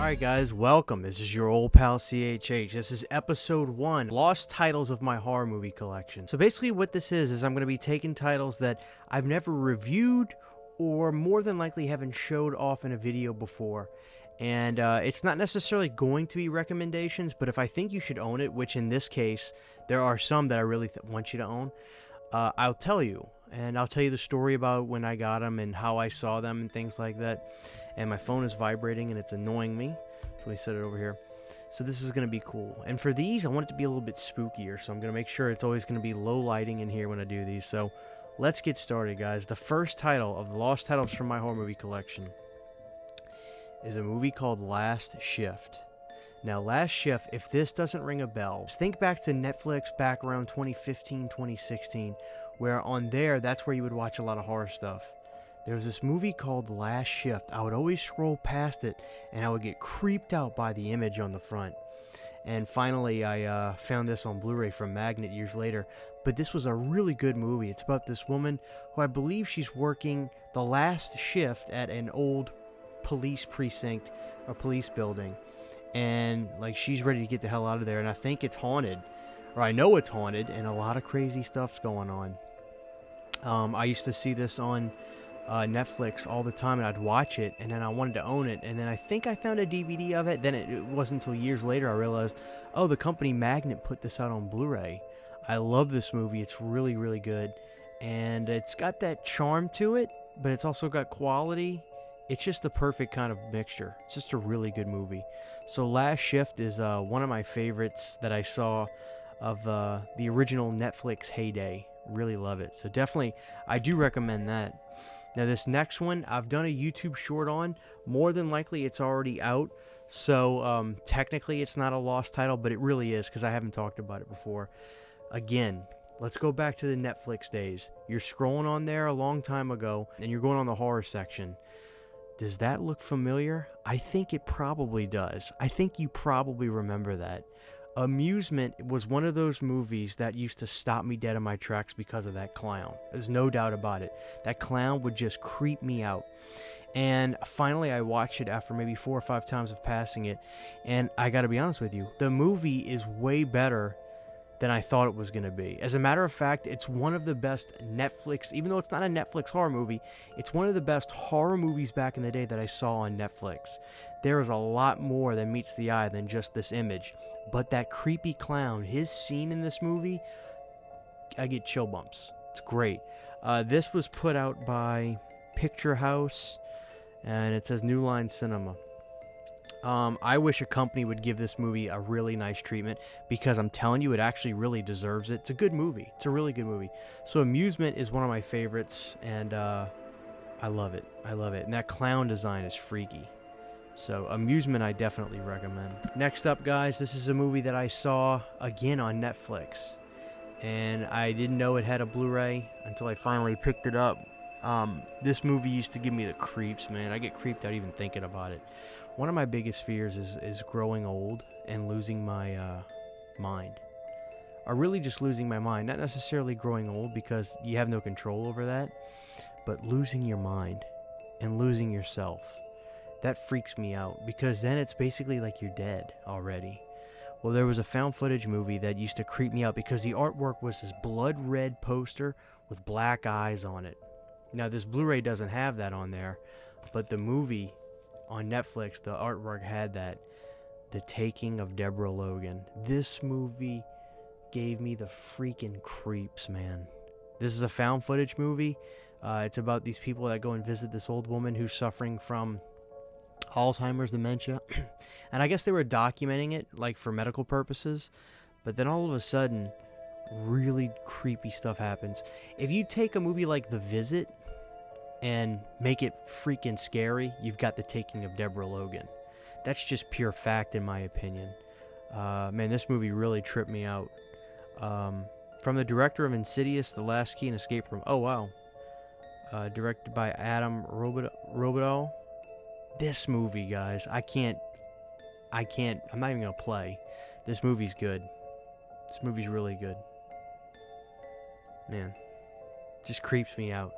Alright guys, welcome. This is your old pal CHH. This is episode 1, Lost Titles of my horror movie collection. So basically what this is I'm going to be taking titles that I've never reviewed or more than likely haven't showed off in a video before. And it's not necessarily going to be recommendations, but if I think you should own it, which in this case, there are some that I really want you to own, I'll tell you. And I'll tell you the story about when I got them and how I saw them and things like that. And my phone is vibrating and it's annoying me. So let me set it over here. So this is going to be cool. And for these, I want it to be a little bit spookier. So I'm going to make sure it's always going to be low lighting in here when I do these. So let's get started, guys. The first title of the Lost Titles from my horror movie collection is a movie called Last Shift. Now, Last Shift, if this doesn't ring a bell, think back to Netflix back around 2015, 2016, where on there, that's where you would watch a lot of horror stuff. There was this movie called Last Shift. I would always scroll past it, and I would get creeped out by the image on the front. And finally, I found this on Blu-ray from Magnet years later. But this was a really good movie. It's about this woman who I believe she's working the last shift at an old police precinct or police building. And like she's ready to get the hell out of there. And I think it's haunted. Or I know it's haunted, and a lot of crazy stuff's going on. I used to see this on Netflix all the time, and I'd watch it, and then I wanted to own it, and then I think I found a DVD of it. Then it wasn't until years later I realized, oh, the company Magnet put this out on Blu-ray. I love this movie. It's really, really good, and it's got that charm to it, but it's also got quality. It's just the perfect kind of mixture. It's just a really good movie. So Last Shift is one of my favorites that I saw of the original Netflix heyday. Really love it. So definitely, I do recommend that. Now this next one, I've done a YouTube short on. More than likely, it's already out. So technically, it's not a lost title, but it really is because I haven't talked about it before. Again, let's go back to the Netflix days. You're scrolling on there a long time ago, and you're going on the horror section. Does that look familiar? I think it probably does. I think you probably remember that. Amusement was one of those movies that used to stop me dead in my tracks because of that clown. There's no doubt about it. That clown would just creep me out. And finally, I watched it after maybe 4 or 5 times of passing it. And I gotta be honest with you, the movie is way better than I thought it was going to be. As a matter of fact, it's one of the best Netflix, even though it's not a Netflix horror movie, it's one of the best horror movies back in the day that I saw on Netflix. There is a lot more that meets the eye than just this image. But that creepy clown, his scene in this movie, I get chill bumps. It's great. This was put out by Picture House, and it says New Line Cinema. I wish a company would give this movie a really nice treatment because I'm telling you, it actually really deserves it. It's a good movie. It's a really good movie. So Amusement is one of my favorites, and I love it. I love it. And that clown design is freaky. So Amusement I definitely recommend. Next up, guys, this is a movie that I saw again on Netflix. And I didn't know it had a Blu-ray until I finally picked it up. This movie used to give me the creeps, man. I get creeped out even thinking about it. One of my biggest fears is growing old and losing my mind. Or really just losing my mind. Not necessarily growing old because you have no control over that. But losing your mind and losing yourself. That freaks me out because then it's basically like you're dead already. Well, there was a found footage movie that used to creep me out because the artwork was this blood red poster with black eyes on it. Now, this Blu-ray doesn't have that on there, but the movie on Netflix, the artwork had that. The Taking of Deborah Logan. This movie gave me the freaking creeps, man. This is a found footage movie. It's about these people that go and visit this old woman who's suffering from Alzheimer's, dementia. And I guess they were documenting it, like, for medical purposes. But then all of a sudden, really creepy stuff happens. If you take a movie like The Visit and make it freaking scary, you've got The Taking of Deborah Logan. That's just pure fact, in my opinion. Man, this movie really tripped me out. From the director of Insidious, The Last Key and Escape Room. Oh, wow. Directed by Adam Robidoux. This movie, guys, I'm not even going to play. This movie's good. This movie's really good. Man, just creeps me out.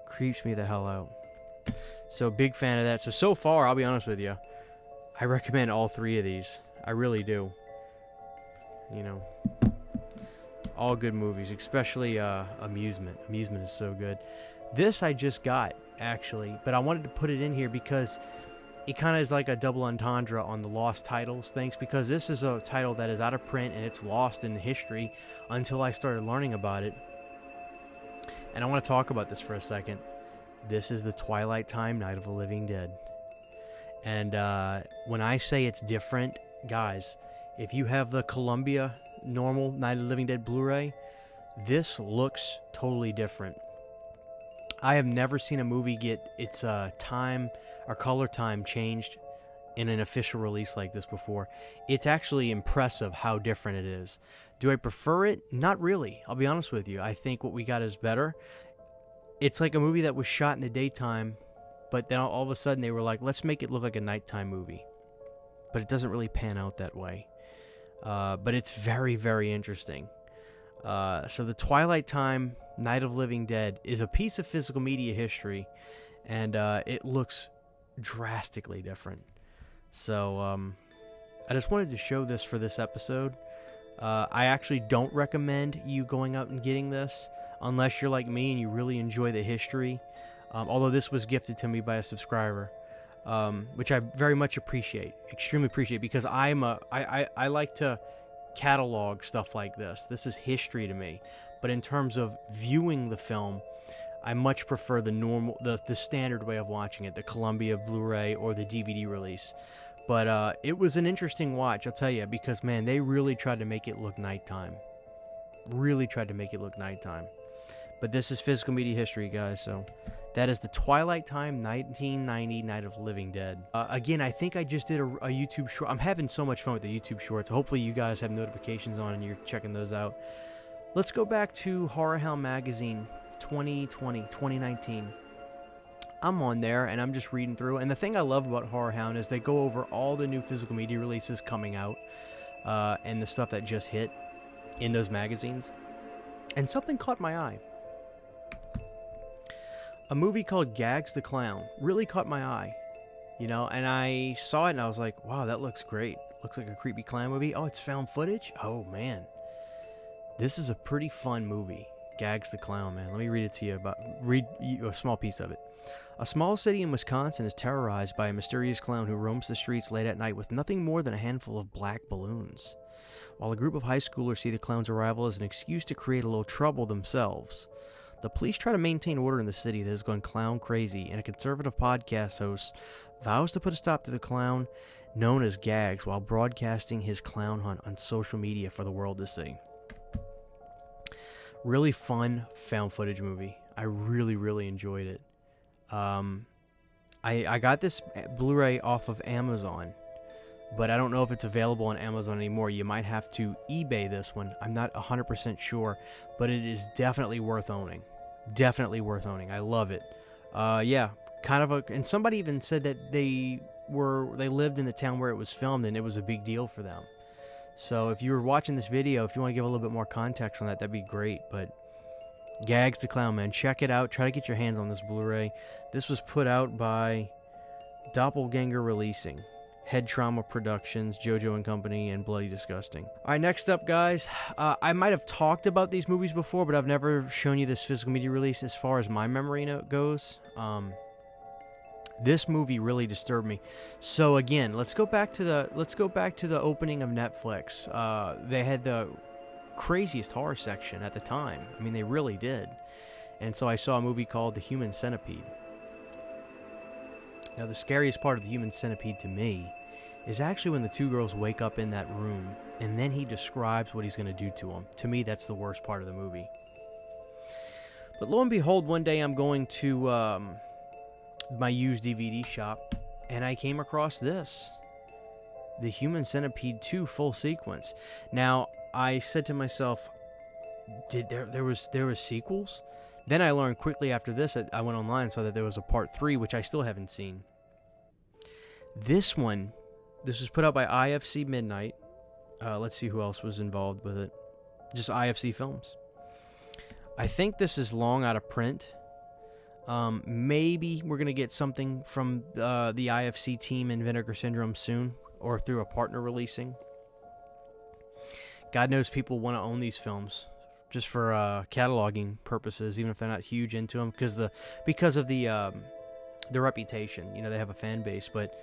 Creeps me the hell out. So big fan of that. So far, I'll be honest with you, I recommend all 3 of these. I really do. You know, all good movies, especially Amusement. Amusement is so good. This I just got, actually, but I wanted to put it in here because it kind of is like a double entendre on the lost titles things, because this is a title that is out of print and it's lost in history until I started learning about it. And I want to talk about this for a second. This is the Twilight Time Night of the Living Dead. And when I say it's different, guys, if you have the Columbia normal Night of the Living Dead Blu-ray, this looks totally different. I have never seen a movie get its time or color time changed in an official release like this before. It's actually impressive how different it is. Do I prefer it? Not really. I'll be honest with you. I think what we got is better. It's like a movie that was shot in the daytime, but then all of a sudden they were like, let's make it look like a nighttime movie. But it doesn't really pan out that way. But it's very, very interesting. So the Twilight Time Night of Living Dead is a piece of physical media history, and it looks drastically different. So I just wanted to show this for this episode. I actually don't recommend you going out and getting this unless you're like me and you really enjoy the history. Although this was gifted to me by a subscriber, which I very much appreciate, extremely appreciate, because I like to catalog stuff like this. This is history to me. But in terms of viewing the film, I much prefer the standard way of watching it, the Columbia Blu-ray or the DVD release. But it was an interesting watch, I'll tell you, because, man, they really tried to make it look nighttime. Really tried to make it look nighttime. But this is physical media history, guys, so that is the Twilight Time 1990 Night of Living Dead. Again, I think I just did a YouTube short. I'm having so much fun with the YouTube shorts. Hopefully you guys have notifications on and you're checking those out. Let's go back to Horror Hound Magazine 2019. I'm on there and I'm just reading through, and the thing I love about Horror Hound is they go over all the new physical media releases coming out and the stuff that just hit in those magazines. And something caught my eye. A movie called Gags the Clown really caught my eye, you know, and I saw it and I was like, wow, that looks great. Looks like a creepy clown movie. Oh, it's found footage? Oh, man. This is a pretty fun movie. Gags the Clown, man. Let me read it to you. Read a small piece of it. A small city in Wisconsin is terrorized by a mysterious clown who roams the streets late at night with nothing more than a handful of black balloons. While a group of high schoolers see the clown's arrival as an excuse to create a little trouble themselves, the police try to maintain order in the city that has gone clown crazy, and a conservative podcast host vows to put a stop to the clown known as Gags while broadcasting his clown hunt on social media for the world to see. Really fun found footage movie. I really, really enjoyed it. I got this Blu-ray off of Amazon, but I don't know if it's available on Amazon anymore. You might have to eBay this one. I'm not 100% sure, but it is definitely worth owning. Definitely worth owning. I love it. Yeah, kind of and somebody even said that they lived in the town where it was filmed and it was a big deal for them. So if you were watching this video, if you want to give a little bit more context on that, that'd be great. But Gags the Clown, man, check it out. Try to get your hands on this Blu-ray. This was put out by Doppelganger Releasing, Head Trauma Productions, JoJo and Company, and Bloody Disgusting. All right, next up, guys. I might have talked about these movies before, but I've never shown you this physical media release as far as my memory goes. This movie really disturbed me. So again, let's go back to the opening of Netflix. They had the craziest horror section at the time. I mean, they really did. And so I saw a movie called The Human Centipede. Now, the scariest part of The Human Centipede to me is actually when the two girls wake up in that room and then he describes what he's going to do to them. To me, that's the worst part of the movie. But lo and behold, one day I'm going to my used DVD shop and I came across this. The Human Centipede 2 full sequence. Now, I said to myself, there was sequels? Then I learned quickly after this, I went online and saw that there was a part 3, which I still haven't seen. This one, this was put out by IFC Midnight. Let's see who else was involved with it. Just IFC Films. I think this is long out of print. Maybe we're going to get something from the IFC team in Vinegar Syndrome soon, or through a partner releasing. God knows people want to own these films just for cataloging purposes, even if they're not huge into them, because of the reputation. You know, they have a fan base. But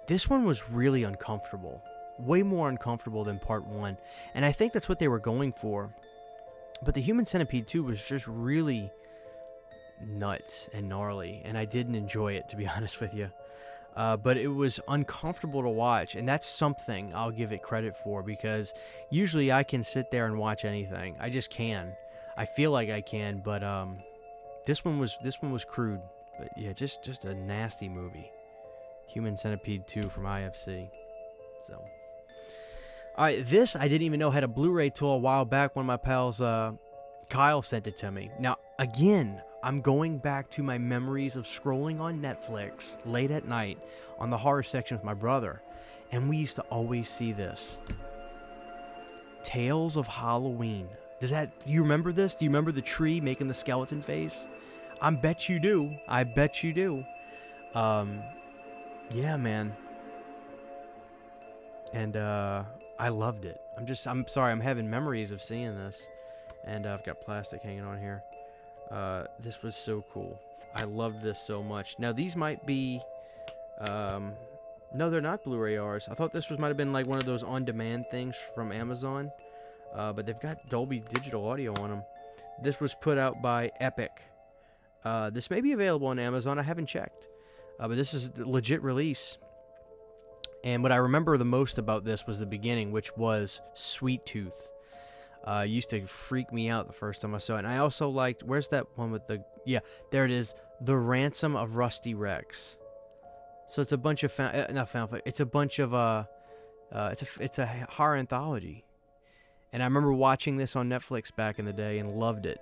this one was really uncomfortable, way more uncomfortable than Part 1, and I think that's what they were going for. But the Human Centipede 2 was just really nuts and gnarly, and I didn't enjoy it, to be honest with you. But it was uncomfortable to watch, and that's something I'll give it credit for, because usually I can sit there and watch anything. I just can. I feel like I can, but this one was crude. But yeah, just a nasty movie. Human Centipede 2 from IFC. So, all right, this I didn't even know had a Blu-ray till a while back. One of my pals, Kyle, sent it to me. Now, again, I'm going back to my memories of scrolling on Netflix late at night on the horror section with my brother, and we used to always see this. Tales of Halloween. Do you remember this? Do you remember the tree making the skeleton face? I bet you do. I bet you do. Yeah, man. And I loved it. I'm sorry, I'm having memories of seeing this, and I've got plastic hanging on here. This was so cool. I loved this so much. Now, these might be... no, they're not Blu-ray Rs. I thought this might have been like one of those on-demand things from Amazon. But they've got Dolby Digital Audio on them. This was put out by Epic. This may be available on Amazon. I haven't checked. But this is a legit release. And what I remember the most about this was the beginning, which was Sweet Tooth. Used to freak me out the first time I saw it. And I also liked, where's that one with the, yeah, there it is, The Ransom of Rusty Rex. So it's a bunch of, it's a bunch of, it's a horror anthology. And I remember watching this on Netflix back in the day and loved it.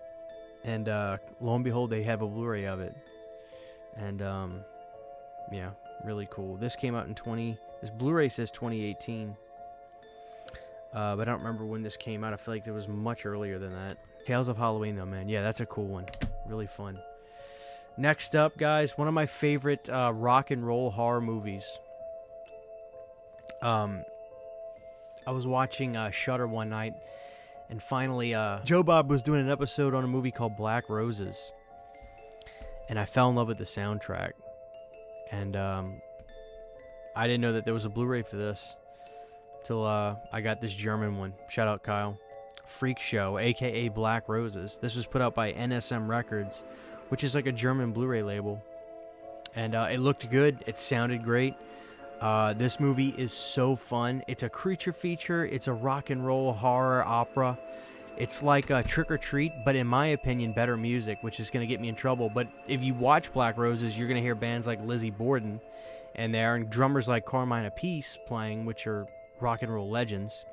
And lo and behold, they have a Blu-ray of it. And, yeah, really cool. This came out in this Blu-ray says 2018. But I don't remember when this came out. I feel like it was much earlier than that. Tales of Halloween, though, man. Yeah, that's a cool one. Really fun. Next up, guys, one of my favorite rock and roll horror movies. I was watching Shudder one night, and finally, Joe Bob was doing an episode on a movie called Black Roses. And I fell in love with the soundtrack. And I didn't know that there was a Blu-ray for this till I got this German one. Shout out, Kyle. Freak Show, a.k.a. Black Roses. This was put out by NSM Records, which is like a German Blu-ray label. And it looked good. It sounded great. This movie is so fun. It's a creature feature. It's a rock and roll horror opera. It's like a Trick or Treat, but in my opinion, better music, which is going to get me in trouble. But if you watch Black Roses, you're going to hear bands like Lizzie Borden and there, and drummers like Carmine Appice playing, which are rock and roll legends.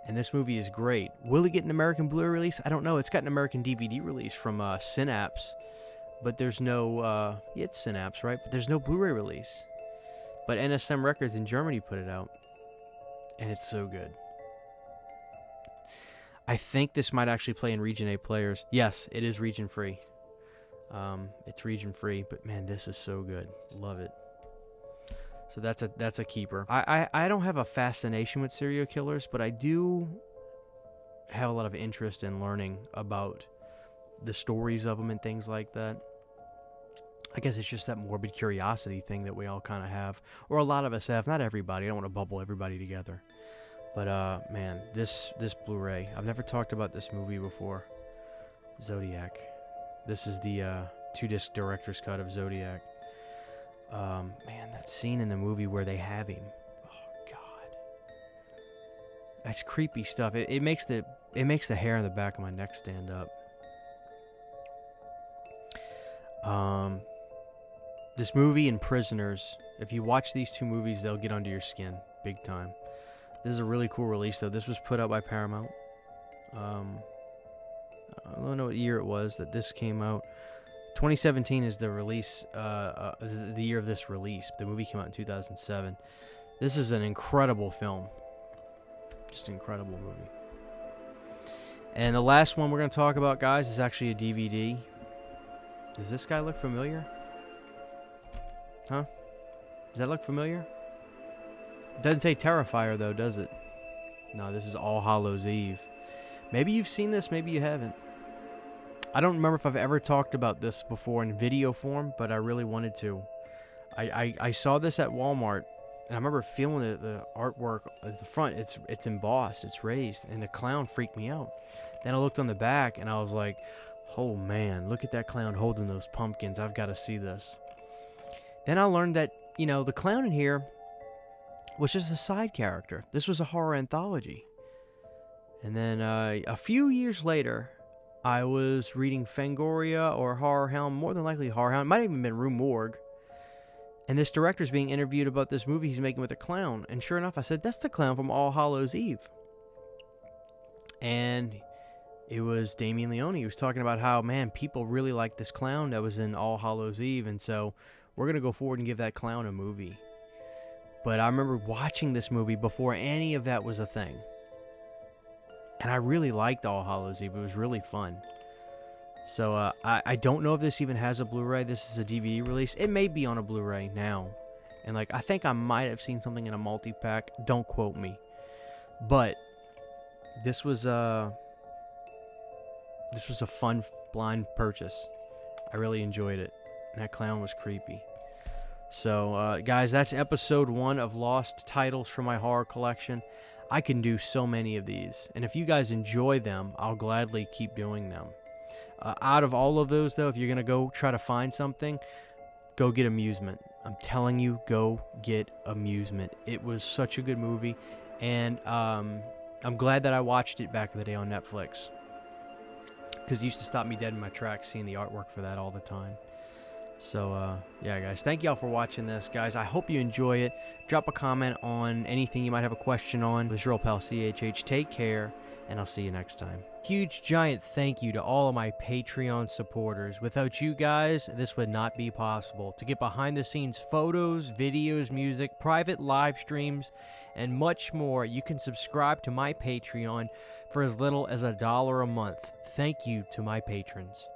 And this movie is great. Will it get an American Blu-ray release? I don't know. It's got an American DVD release from Synapse, but there's no... yeah, it's Synapse, right? But there's no Blu-ray release. But NSM Records in Germany put it out, and it's so good. I think this might actually play in Region A players. Yes, it is region free. It's region free, but man, this is so good. Love it. So that's a keeper. I don't have a fascination with serial killers, but I do have a lot of interest in learning about the stories of them and things like that. I guess it's just that morbid curiosity thing that we all kind of have, or a lot of us have. Not everybody. I don't want to bubble everybody together. But, man, this Blu-ray, I've never talked about this movie before. Zodiac. This is the 2-disc director's cut of Zodiac. Man, that scene in the movie where they have him. Oh, God. That's creepy stuff. It makes the hair on the back of my neck stand up. This movie and Prisoners, if you watch these two movies, they'll get under your skin big time. This is a really cool release, though. This was put out by Paramount. I don't know what year it was that this came out. 2017 is the release, the year of this release. The movie came out in 2007. This is an incredible film. Just an incredible movie. And the last one we're going to talk about, guys, is actually a DVD. Does this guy look familiar? Huh? Does that look familiar? It doesn't say Terrifier, though, does it? No, this is All Hallows Eve. Maybe you've seen this, maybe you haven't. I don't remember if I've ever talked about this before in video form, but I really wanted to. I saw this at Walmart, and I remember feeling the artwork at the front. It's embossed, it's raised, and the clown freaked me out. Then I looked on the back, and I was like, oh man, look at that clown holding those pumpkins. I've got to see this. Then I learned that, you know, the clown in here was just a side character. This was a horror anthology. And then a few years later, I was reading Fangoria or Horror Hound, more than likely Horror Hound. It might have even been Rue Morgue. And this director's being interviewed about this movie he's making with a clown. And sure enough, I said, that's the clown from All Hallows Eve. And it was Damien Leone. He was talking about how, man, people really like this clown that was in All Hallows Eve. And so we're going to go forward and give that clown a movie. But I remember watching this movie before any of that was a thing. And I really liked All Hallows Eve. It was really fun. So I don't know if this even has a Blu-ray. This is a DVD release. It may be on a Blu-ray now. And like, I think I might have seen something in a multi-pack. Don't quote me. But this was a fun blind purchase. I really enjoyed it. And that clown was creepy. So guys, that's episode 1 of Lost Titles from my horror collection. I can do so many of these. And if you guys enjoy them, I'll gladly keep doing them. Out of all of those, though, if you're going to go try to find something, go get Amusement. I'm telling you, go get Amusement. It was such a good movie. And I'm glad that I watched it back in the day on Netflix. Because it used to stop me dead in my tracks seeing the artwork for that all the time. So, yeah, guys, thank y'all for watching this, guys. I hope you enjoy it. Drop a comment on anything you might have a question on. This is your old pal, CHH. Take care, and I'll see you next time. Huge, giant thank you to all of my Patreon supporters. Without you guys, this would not be possible. To get behind-the-scenes photos, videos, music, private live streams, and much more, you can subscribe to my Patreon for as little as $1 a month. Thank you to my patrons.